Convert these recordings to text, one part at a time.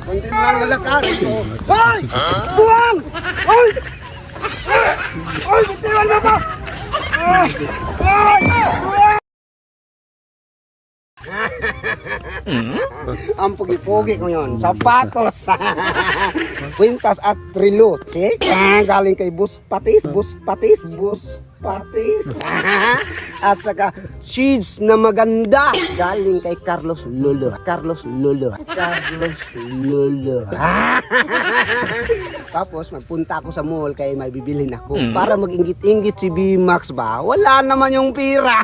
Kunti na lang lalakarin ko. Hoy! Buwang! Hoy! Hoy! Bitiwan mo ko! Hoy! Buwang! Ang pugi-pugi ko yun. Sapatos. Quintas at relo. See? Galing kay Bus Patis. At saka seeds na maganda. Galing kay Carlos Lolo. Tapos magpunta ako sa mall kay may bibilhin ako. Para mag-ingit-ingit si B-Max ba? Wala naman yung pira.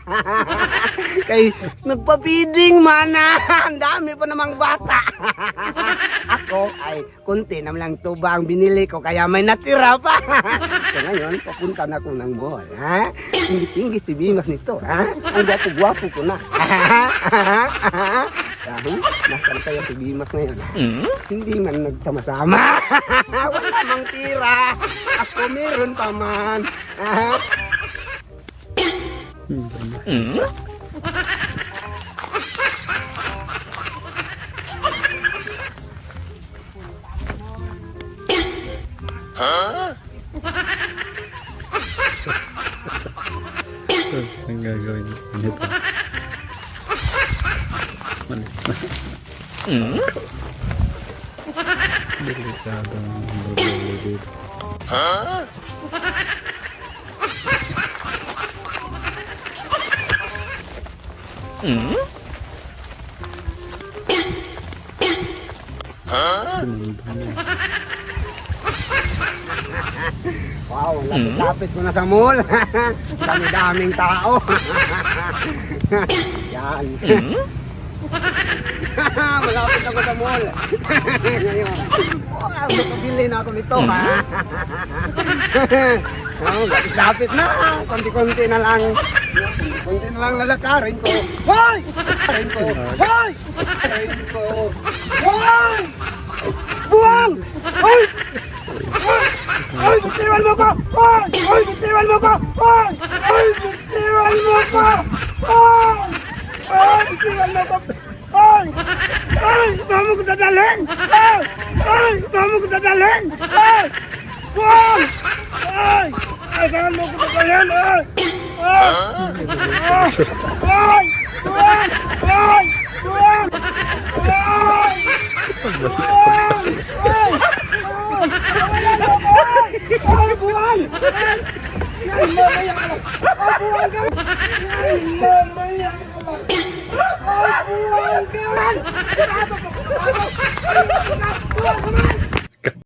Kay nagpa-feeding mana. Ang dami pa namang bata. Ako ay kunti naman lang tuba ang binili ko kaya may natira pa. So ngayon papunta na ako ng mall. Ha? Ingit-ingit si B-Max nito. Ha? Ang gwapo-gwapo ko na. Nasaan kaya si B-Max ngayon? Hindi man nagsama-sama. Wala mang tira. Ako meron pa man. Ang gagawin nito. Delikado ang babae dito. Wow, lapit-lapit ko na sa mall. Dami-daming tao. Yan. Malapit ako sa mall. Ngayon. Makabili na ako nito. Lapit-lapit na. Konti-konti na lang. Konti na lang lalakarin ko. Hoy! Lalakarin ko. Hoy! Lalakarin ko. Hoy! Buwang! Hoy! Hoy! Bitiwan mo ko! Hoy! Hoy! Bitiwan mo ko! Hoy! Hoy! Bitiwan mo ko! Hoy! Hoy! Bitiwan mo ko! Hoy! Hoy! Saan mo ko dadalhin? Hoy! Hoy! Saan mo ko dadalhin? Hoy! Buwang! Hoy! Ay, saan mo ko dadalhin? Hoy! Hoy! Hoy! Buwang! Hoy! Buwang! Hoy! Buwang! Hoy! Ay, buwan! Ay, mamaya ka lang! Ay, buwan ka lang! Ay, mamaya ka lang! Ay, buwan ka lang! Buwan ka lang!